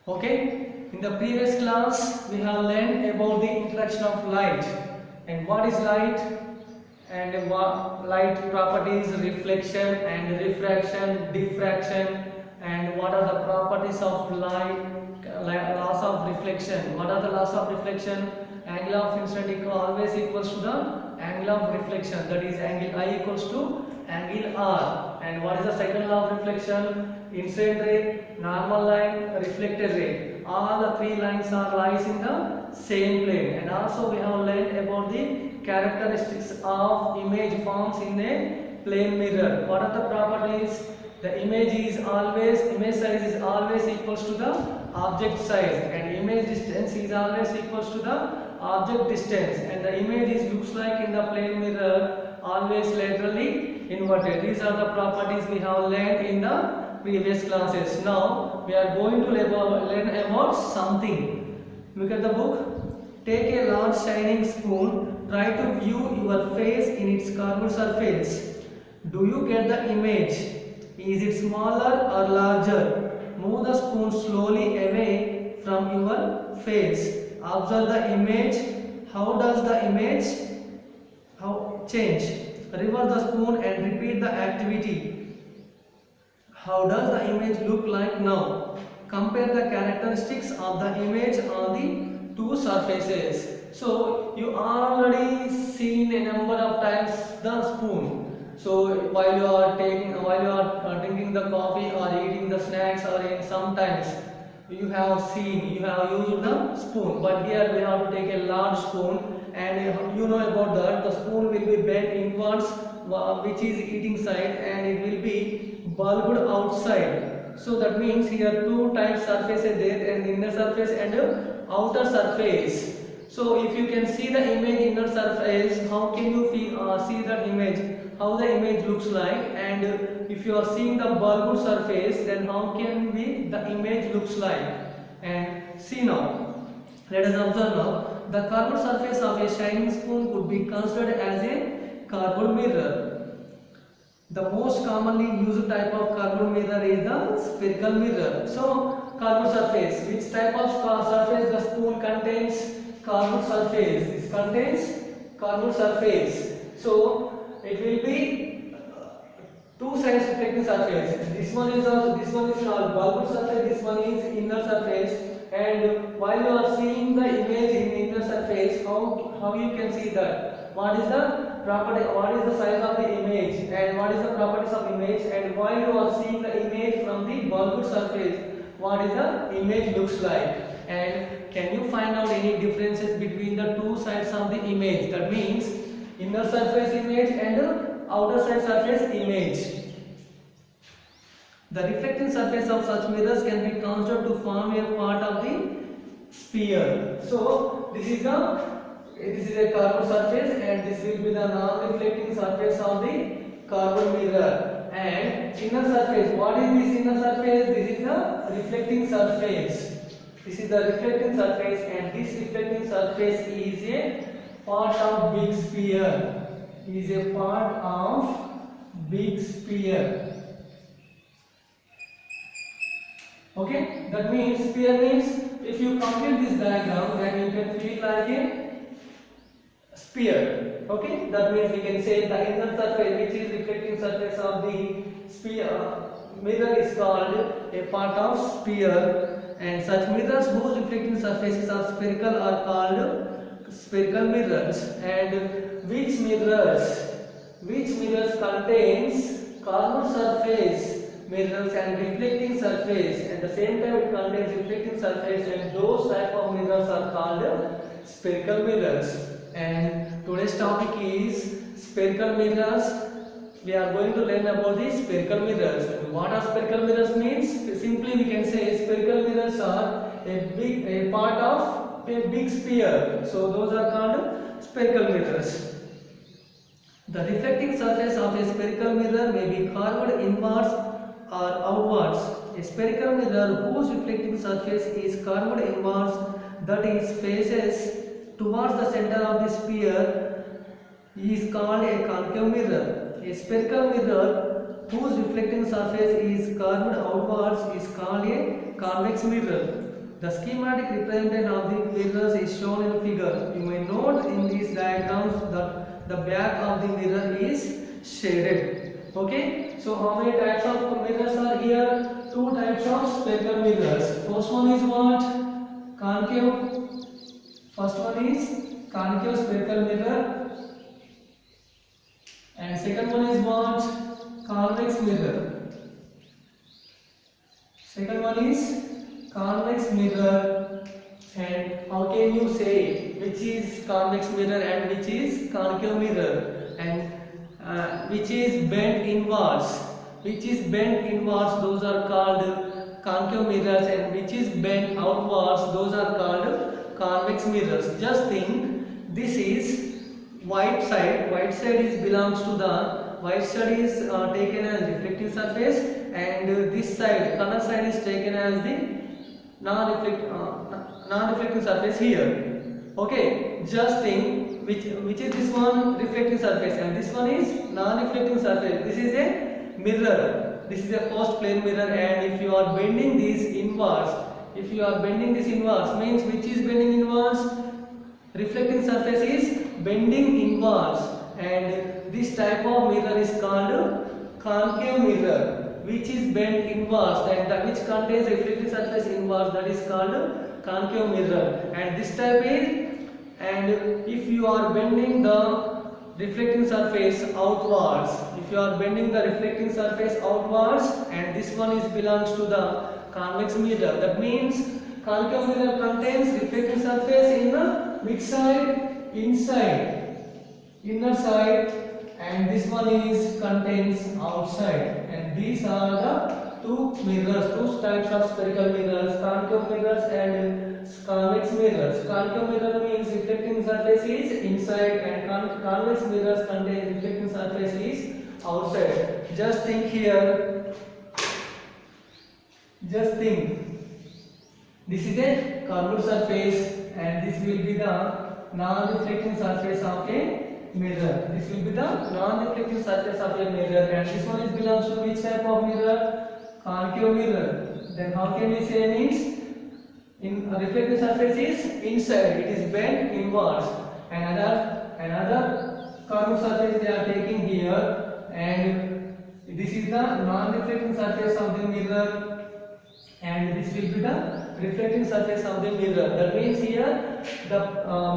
Okay, in the previous class we have learned about the introduction of light and what is light and what light properties, reflection and refraction, diffraction, and what are the properties of light, laws of reflection. What are the laws of reflection? Angle of incident always equals to the angle of reflection, that is angle I equals to angle R. And what is the second law of reflection? Incident ray, normal line, reflected ray. All the three lines are lies in the same plane. And also we have learned about the characteristics of image forms in a plane mirror. What are the properties? The image size is always equals to the object size, and image distance is always equals to the object distance, and the image looks like in the plane mirror always laterally inverted. These are the properties we have learned in the previous classes. Now we are going to learn about something. Look at the book. Take a large shining spoon. Try to view your face in its curved surface. Do you get the image? Is it smaller or larger? Move the spoon slowly away from your face. Observe the image. How does the image change? Reverse the spoon and repeat the activity. How does the image look like now? Compare the characteristics of the image on the two surfaces. So you already seen a number of times the spoon. So while you are drinking the coffee or eating the snacks, or in sometimes you have used the spoon. But here we have to take a large spoon, and you know about that. The spoon will be bent inwards, which is eating side, and it will be bulbed outside. So that means here two types surfaces there, and inner surface and outer surface. So if you can see the image inner surface, how can you see that image? How the image looks like? And if you are seeing the bulbed surface, then how can the image looks like? And see now, let us observe now. The curved surface of a shining spoon could be considered as a curved mirror. The most commonly used type of curved mirror is the spherical mirror. So curved surface, which type of surface the spoon contains? Curved surface. This contains curved surface. So it will be two sides reflecting surface. This one is called bulbed surface. This one is inner surface. And while you are seeing the image in inner surface, how you can see that? What is the property? What is the size of the image? And what is the properties of image? And while you are seeing the image from the bulbed surface, what is the image looks like? And can you find out any differences between the two sides of the image? That means inner surface image and outer side surface image. The reflecting surface of such mirrors can be considered to form a part of the sphere. So this is a curved surface, and this will be the non-reflecting surface of the curved mirror. And inner surface, what is this inner surface? This is the reflecting surface. This is the reflecting surface, and this reflecting surface is a part of big sphere. Is a part of big sphere. Okay, that means sphere means if you complete this diagram, then you can feel like a sphere. Okay, that means we can say the inner surface, which is reflecting surface of the sphere mirror, is called a part of sphere. And such mirrors whose reflecting surfaces are spherical are called spherical mirrors. And which mirrors contains curved surface mirrors and reflecting surface, at the same time it contains reflecting surface, and those type of mirrors are called spherical mirrors. And today's topic is spherical mirrors. We are going to learn about the spherical mirrors. And what are spherical mirrors means? Simply we can say spherical mirrors are a part of a big sphere. So those are called spherical mirrors. The reflecting surface of a spherical mirror may be curved inwards or outwards. A spherical mirror whose reflecting surface is curved inwards, that is faces towards the center of the sphere, is called a concave mirror. A spherical mirror whose reflecting surface is curved outwards is called a convex mirror. The schematic representation of the mirrors is shown in the figure. You may note in these diagrams that the back of the mirror is shaded. Okay, so how many types of mirrors are here? Two types of spherical mirrors. First one is what? Concave. First one is concave spherical mirror, and second one is what? Convex mirror. Second one is convex mirror. And how can you say which is convex mirror and which is concave mirror, and which is bent inwards? Which is bent inwards, those are called concave mirrors, and which is bent outwards, those are called convex mirrors. Just think, this is white side. White side is belongs to the white side is taken as reflective surface, and this side, color side, is taken as the non-reflective surface here. Okay, just think which is this one? Reflective surface, and this one is non-reflective surface. This is a mirror. This is a first plane mirror, and if you are bending this inwards, means which is bending inwards? Reflecting surface is bending inwards, and this type of mirror is called concave mirror, which is bent inwards, and which contains reflecting surface inwards, that is called concave mirror. And this type is, and if you are bending the reflecting surface outwards, and this one is belongs to the convex mirror, that means concave mirror contains reflecting surface in the mid side, inside, inner side, and this one is contains outside. And these are the two types of spherical mirrors, concave mirrors and convex mirrors. Concave mirror means reflecting surface is inside, and convex mirrors contain reflecting surface is outside. Just think here. Just think. This is a curved surface, and this will be the non-reflecting surface of a mirror. This will be the non-reflecting surface of a mirror, and this one is belongs to which type of mirror? Concave mirror. Then how can we say means in a reflecting surface is inside, it is bent inwards, and another curved surface they are taking here, and this is the non-reflecting surface of the mirror, and this will be the reflecting surface of the mirror. That means here the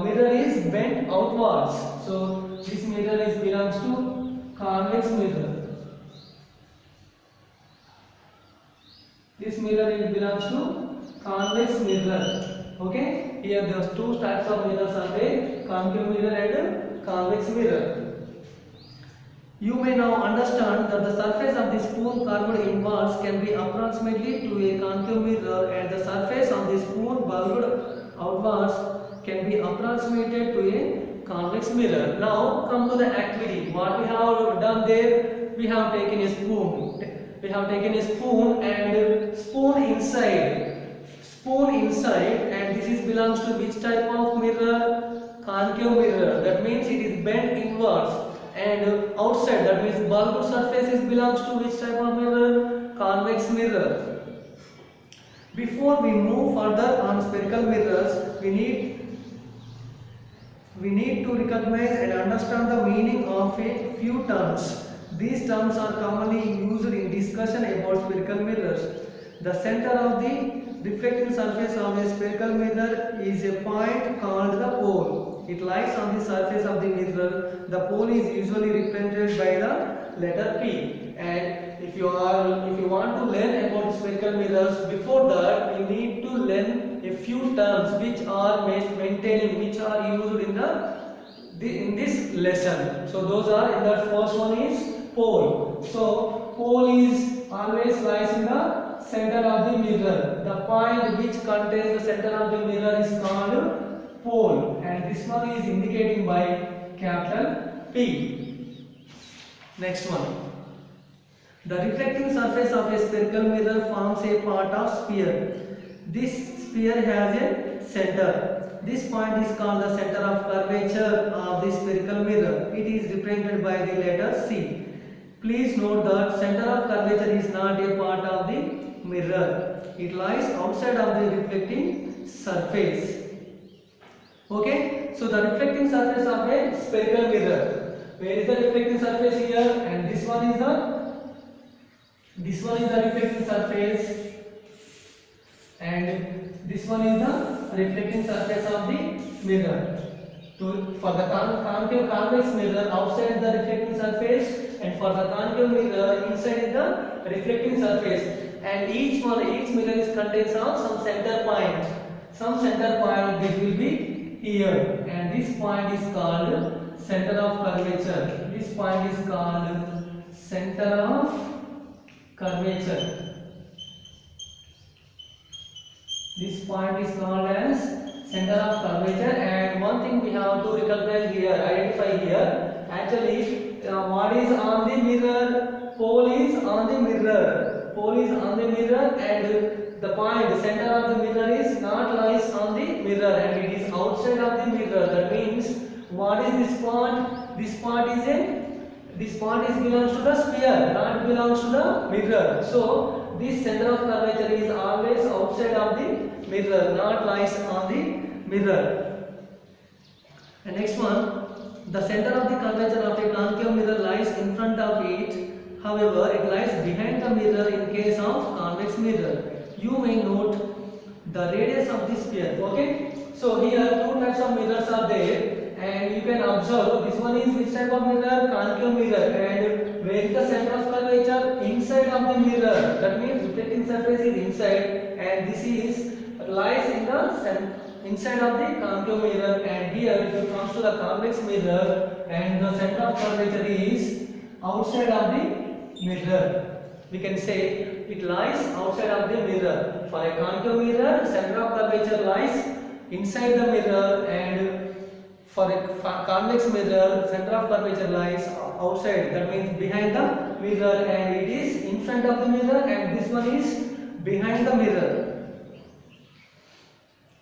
mirror is bent outwards, so this mirror is belongs to convex mirror. This mirror is belongs to convex mirror. Okay, here the two types of mirrors are there, concave mirror and convex mirror. You may now understand that the surface of the spoon curved inwards can be approximately to a concave mirror, and the surface of the spoon bulged outwards can be approximated to a convex mirror. Now come to the activity. What we have done there, we have taken a spoon. And spoon inside, and this is belongs to which type of mirror? Concave mirror. That means it is bent inwards, and outside, that means bulbous surface is belongs to which type of mirror? Convex mirror. Before we move further on spherical mirrors, we need to recognize and understand the meaning of a few terms. These terms are commonly used in discussion about spherical mirrors. The center of the reflecting surface of a spherical mirror is a point called the pole. It lies on the surface of the mirror. The pole is usually represented by the letter P. And if you want to learn about spherical mirrors, before that you need to learn a few terms which are used in this lesson. So those are, in that first one is pole. So pole is always lies in the center of the mirror. The point which contains the center of the mirror is called pole, and this one is indicating by capital P. Next one. The reflecting surface of a spherical mirror forms a part of sphere. This sphere has a center. This point is called the center of curvature of the spherical mirror. It is represented by the letter C. Please note that center of curvature is not a part of the mirror. It lies outside of the reflecting surface. Okay, so the reflecting surface of a spherical mirror. Where is the reflecting surface here? And this one is the reflecting surface, and this one is the reflecting surface of the mirror. For the concave convex mirror, outside the reflecting surface, and for the concave mirror, inside is the reflecting surface. And each mirror is contains of some center point. Some center point this will be here, and this point is called center of curvature. This point is called center of curvature. This point is called as center of curvature. And one thing we have to recognize here, identify here, actually what is on the mirror? Pole is on the mirror. Pole is on the mirror, and the point, the center of the mirror is not lies on the mirror, and it is outside of the mirror. That means, what is this point? This point belongs to the sphere, not belongs to the mirror. So this center of curvature is always outside of the mirror, not lies on the mirror. And next one, the center of the curvature of a concave mirror lies in front of it. However, it lies behind the mirror in case of convex mirror. You may note the radius of the sphere. Okay, so here two types of mirrors are there, and you can observe this one is which type of mirror? Concave mirror. And where is the center of curvature? Inside of the mirror. That means reflecting surface is inside, and this is lies in the inside of the concave mirror. And here if it comes to the convex mirror, and the center of curvature is outside of the mirror. We can say it lies outside of the mirror. For a concave mirror, center of curvature lies inside the mirror, and for a convex mirror, center of curvature lies outside. That means behind the mirror, and it is in front of the mirror, and this one is behind the mirror.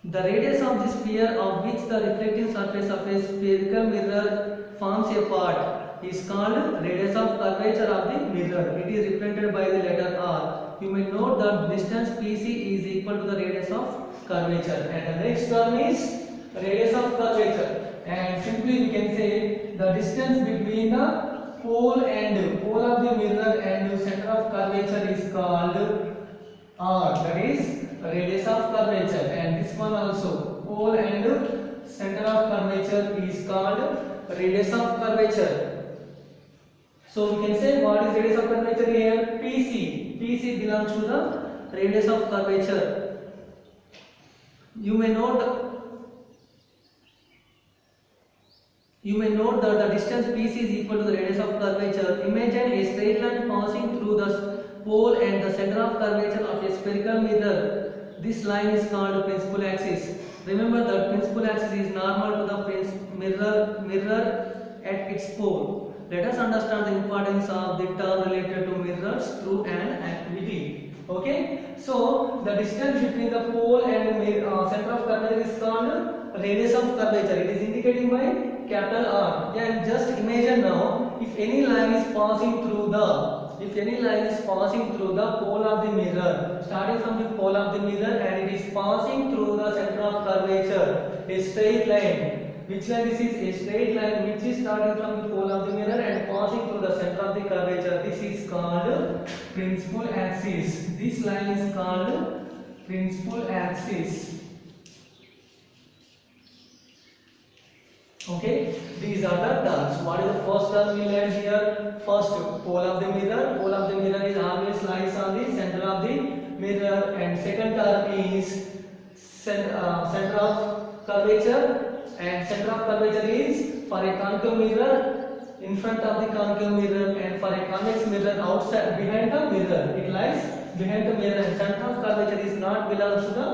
The radius of the sphere of which the reflecting surface of a spherical mirror forms a part is called radius of curvature of the mirror. It is represented by the letter R. You may note that distance PC is equal to the radius of curvature, and the next term is radius of curvature. And simply we can say the distance between the pole of the mirror and the center of curvature is called R. That is radius of curvature. And this one also, pole and center of curvature is called radius of curvature. So we can say what is radius of curvature here? PC. PC belongs to the radius of curvature. You may note that the distance PC is equal to the radius of curvature. Imagine a straight line passing through the pole and the center of curvature of a spherical mirror. This line is called principal axis. Remember that principal axis is normal to the mirror at its pole. Let us understand the importance of the term related to mirrors through an activity. Okay, so the distance between the pole and center of curvature is called radius of curvature. It is indicated by capital R. And just imagine now, if any line is passing through the pole of the mirror, starting from the pole of the mirror, and it is passing through the center of curvature, a straight line. Which line this is? A straight line which is starting from the pole of the mirror and passing through the center of the curvature. This is called principal axis. This line is called principal axis. Okay, these are the terms. What is the first term we learned here? First, pole of the mirror. Pole of the mirror is always lies on the center of the mirror. And second term is center of curvature. And center of curvature is for a concave mirror in front of the concave mirror, and for a convex mirror outside behind the mirror. It lies behind the mirror, and center of curvature is not belongs to the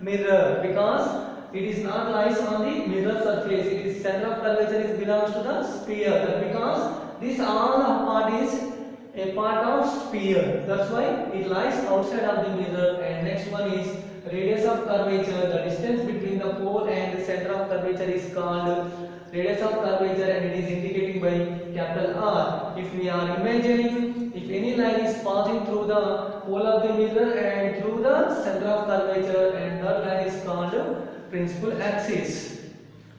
mirror because it is not lies on the mirror surface. It is center of curvature is belongs to the sphere, because this all part is a part of sphere. That's why it lies outside of the mirror. And next one is radius of curvature. The distance between the pole and the center of curvature is called radius of curvature, and it is indicated by capital R. If we are imagining if any line is passing through the pole of the mirror and through the center of curvature, and that line is called principal axis.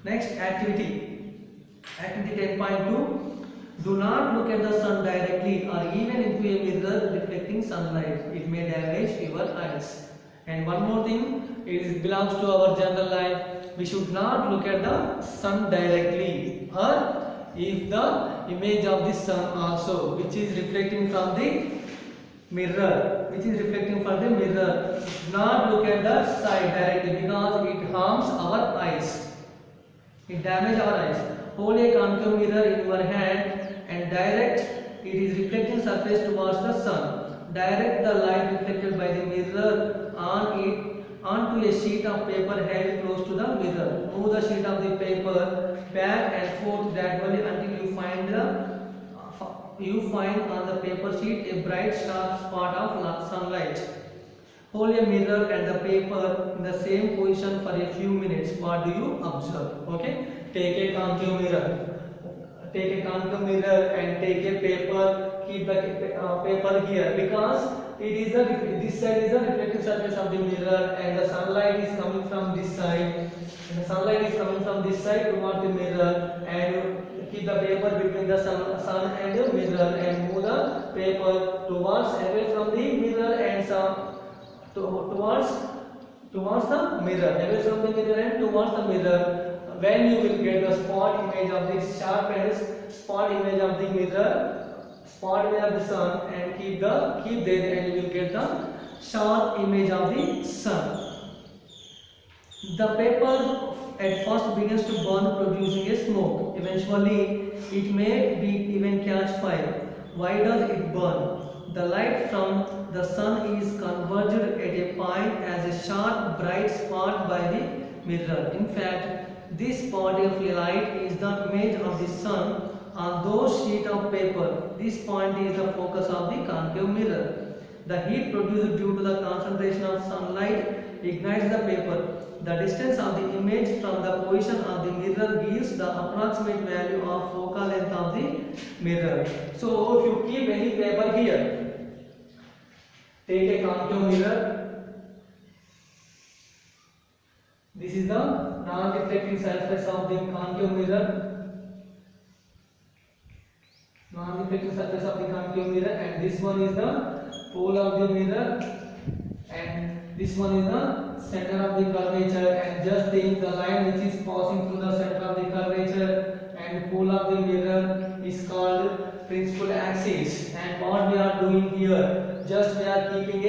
Next activity 10.2. Do not look at the sun directly or even into a mirror reflecting sunlight. It may damage your eyes. And one more thing, it belongs to our general life. We should not look at the sun directly, or if the image of the sun also, which is reflecting from the mirror, not look at the side directly, because it harms our eyes. It damages our eyes. Hold a concave mirror in your hand and direct its reflecting surface towards the sun. Direct the light reflected by the mirror onto a sheet of paper held close to the mirror. Move the sheet of the paper back and forth gradually until you find on the paper sheet a bright sharp spot of sunlight. Hold a mirror and the paper in the same position for a few minutes. What do you observe? Okay, take a concave mirror. And take a paper. Keep the paper here, because this side is the reflecting surface of the mirror, and the sunlight is coming from this side. Towards the mirror, and keep the paper between the sun and the mirror, and move the paper away from the mirror and towards the mirror, away from the mirror and towards the mirror. When you will get the spot image of the sharpest spot image of the mirror, spot image of the sun, and keep there, and you will get the sharp image of the sun. The paper at first begins to burn, producing a smoke. Eventually, it may even catch fire. Why does it burn? The light from the sun is converged at a point as a sharp, bright spot by the mirror. In fact, this spot of light is the image of the sun on those sheet of paper. This point is the focus of the concave mirror. The heat produced due to the concentration of sunlight ignites the paper. The distance of the image from the position of the mirror gives the approximate value of focal length of the mirror. So if you keep any paper here, take a concave mirror. This is the non-reflecting surface of the concave mirror. And this one is the pole of the mirror, and this one is the center of the curvature. And just think, the line which is passing through the center of the curvature and pole of the mirror is called principal axis. And what we are doing here, just we are keeping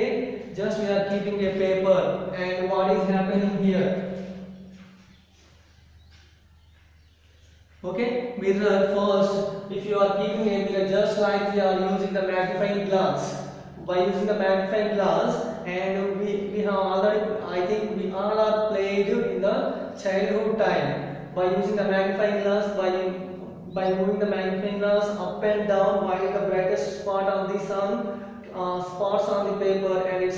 a paper, and what is happening here? Okay, mirror first. If you are keeping a mirror, just like we are using the magnifying glass. By using the magnifying glass, and we have already, I think we all are played in the childhood time. By using the magnifying glass, by moving the magnifying glass up and down, while the brightest spot of the sun spots on the paper, and it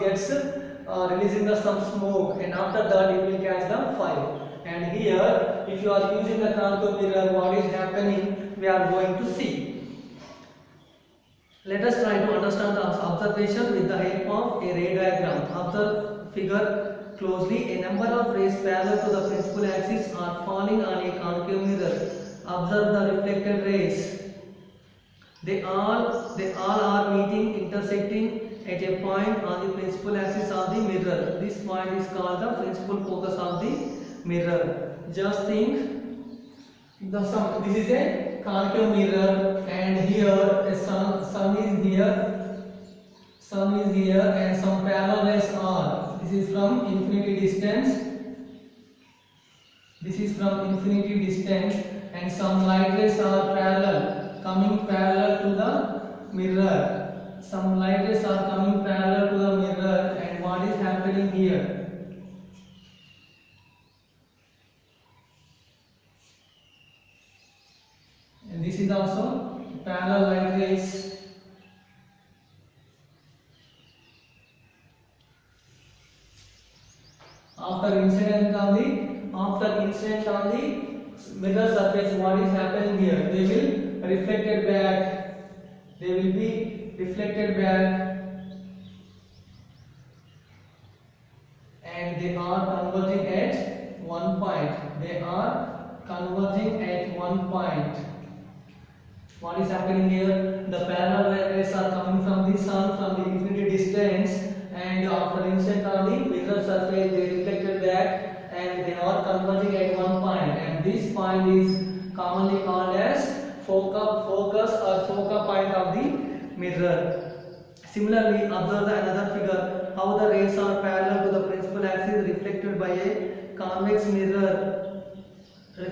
gets releasing some smoke, and after that it will catch the fire. And here, if you are using the concave mirror, what is happening, we are going to see. Let us try to understand the observation with the help of a ray diagram. Observe figure closely. A number of rays parallel to the principal axis are falling on a concave mirror. Observe the reflected rays. They all are intersecting at a point on the principal axis of the mirror. This point is called the principal focus of the mirror. Just think, this is a concave mirror, and here a sun is here, and some parallel rays are. This is from infinity distance, and some light rays are coming parallel to the mirror. Some light rays are coming parallel to the mirror, and what is happening here? And this is also parallel light rays. After incident on the mirror surface, what is happening here? They will reflected back. They will be reflected back, and they are converging at one point. They are converging at one point. What is happening here? The parallel rays are coming from the sun from the infinite distance, and after instant on the mirror surface they reflected back, and they are converging at one point, and this point is commonly called as focus or focal point of the mirror. Similarly, observe another figure how the rays are parallel to the principal axis reflected by a convex mirror. The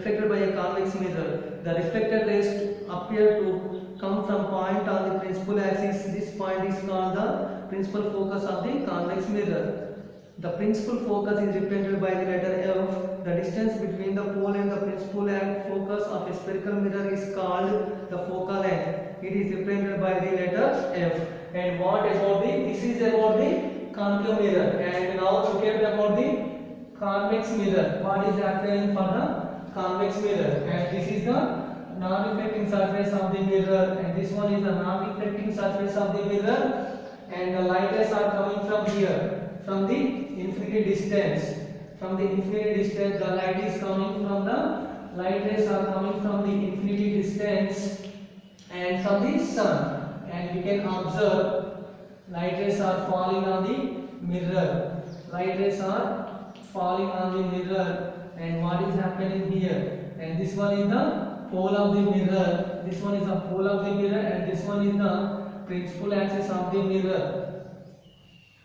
reflected rays appear to come from point on the principal axis. This point is called the principal focus of the convex mirror. The principal focus is represented by the letter F. The distance between the pole and the principal focus of a spherical mirror is called the focal length. It is represented by the letter F. And what about this is about the concave mirror. And now look at about the convex mirror. What is happening for the convex mirror? And this is the non-reflecting surface of the mirror, and this one is the non-reflecting surface of the mirror, and the light rays are coming from here, from the infinite distance. From the infinite distance, the light is coming from the light rays are coming from the infinity distance and from the sun, and we can observe light rays are falling on the mirror. Light rays are falling on the mirror, and what is happening here? And this one is the pole of the mirror. This one is the pole of the mirror, and this one is the principal axis of the mirror.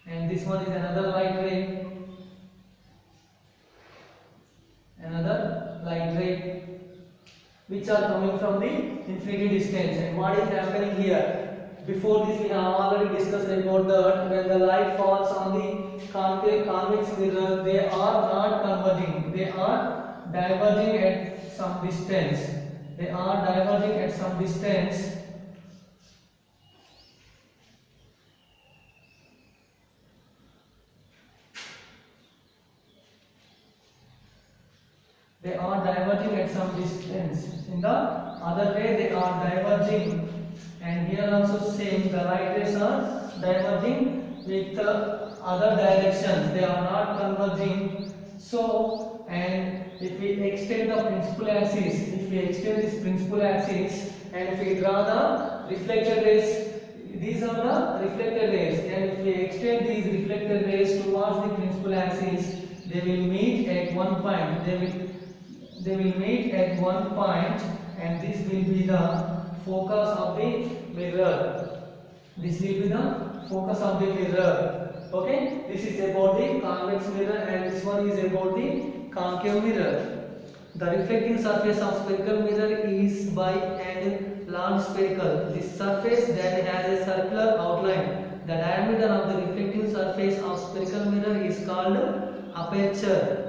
And this one is another light ray. Another light ray, which are coming from the infinity distance. And what is happening here? Before this, we have already discussed about that when the light falls on the convex mirror, they are not converging. They are diverging at some distance. They are diverging at some distance. They are diverging at some distance. In the other way, they are diverging. And here also same, the light rays are diverging with other directions. They are not converging. So, and if we extend the principal axis, and if we draw the reflected rays, these are the reflected rays, and if we extend these reflected rays towards the principal axis, they will meet at one point. They will meet at one point, and this will be the focus of the mirror. This will be the focus of the mirror. Okay, this is about the convex mirror, and this one is about the concave mirror. The reflecting surface of spherical mirror is by and large spherical. This surface then has a circular outline. The diameter of the reflecting surface of spherical mirror is called aperture.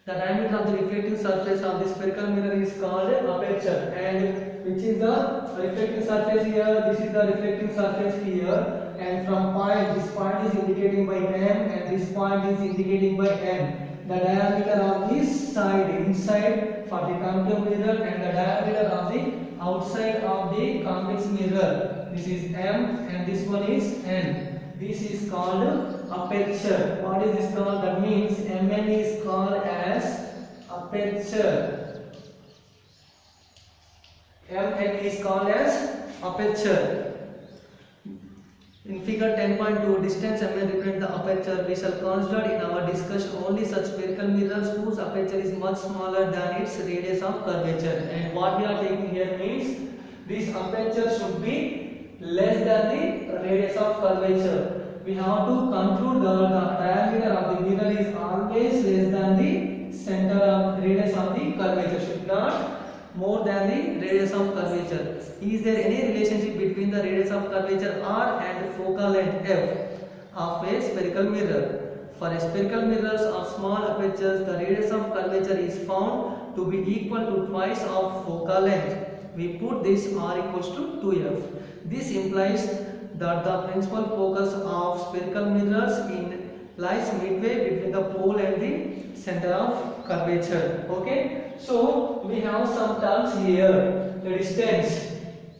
The diameter of the reflecting surface of the spherical mirror is called aperture. And which is the reflecting surface here? This is the reflecting surface here. And from point, this point is indicating by M, and this point is indicating by N. The diameter of this side inside for the concave mirror, and the diameter of the outside of the convex mirror. This is M, and this one is N. This is called aperture. What is this called? That means Mn is called as aperture. Mn is called as aperture. In figure 10.2, distance Mn represents the aperture. We shall consider in our discussion only such spherical mirrors whose aperture is much smaller than its radius of curvature. And what we are taking here means this aperture should be less than the radius of curvature. We have to conclude the diameter of the mirror is always less than the center of radius of the curvature, should not more than the radius of curvature. Is there any relationship between the radius of curvature R and focal length F of a spherical mirror? For spherical mirrors of small apertures, the radius of curvature is found to be equal to twice of focal length. We put this R equals to 2F. This implies that the principal focus of spherical mirrors lies midway between the pole and the center of curvature. Okay, so we have some terms here. The distance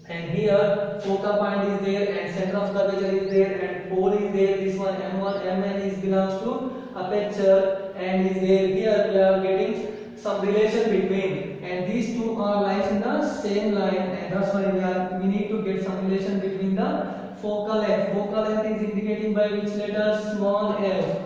and here focal point is there and center of curvature is there and pole is there. This one M1 Mn is belongs to aperture and is there. Here we are getting some relation between, and these two are lies in the same line, and that's why we need to get some relation between the focal length. Focal length is indicating by which letter? Small f,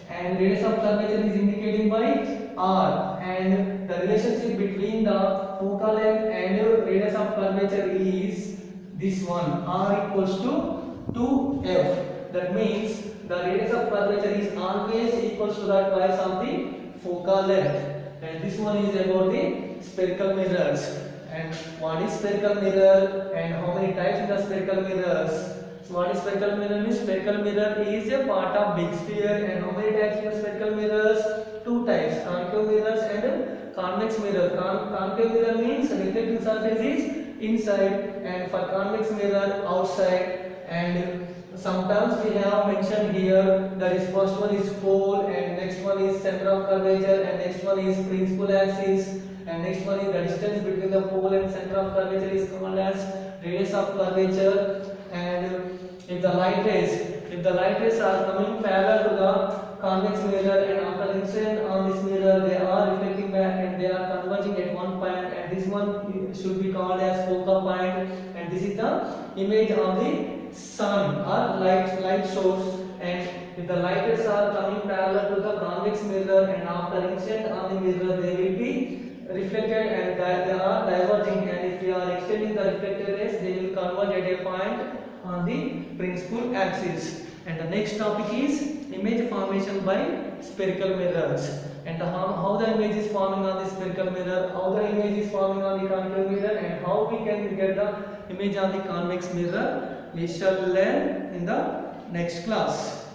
and radius of curvature is indicating by r, and the relationship between the focal length and radius of curvature is this one, r equals to 2f. That means the radius of curvature is always equals to the twice of the focal length. And this one is about the spherical mirrors. And what is spherical mirror and how many types in the spherical mirrors? So what is spherical mirror means? Spherical mirror is a part of big sphere, and how many types in the spherical mirrors? Two types, concave mirrors and convex mirror. Concave mirror means reflecting surface is inside, and for convex mirror outside. And sometimes we have mentioned here, that is first one is pole, and next one is center of curvature, and next one is principal axis, and next one is the distance between the pole and center of curvature is called as radius of curvature. And if the light rays are coming parallel to the convex mirror, and after incident on this mirror they are reflecting back and they are converging at one point, and this one should be called as focal point, and this is the image of the sun or light source. And if the light rays are coming parallel to the convex mirror, and after incident on the mirror they will be reflected and they are diverging, and if we are extending the reflected rays they will converge at a point on the principal axis. And the next topic is image formation by spherical mirrors, and how the image is forming on the spherical mirror, how the image is forming on the concave mirror, and how we can get the image on the convex mirror. We shall learn in the next class.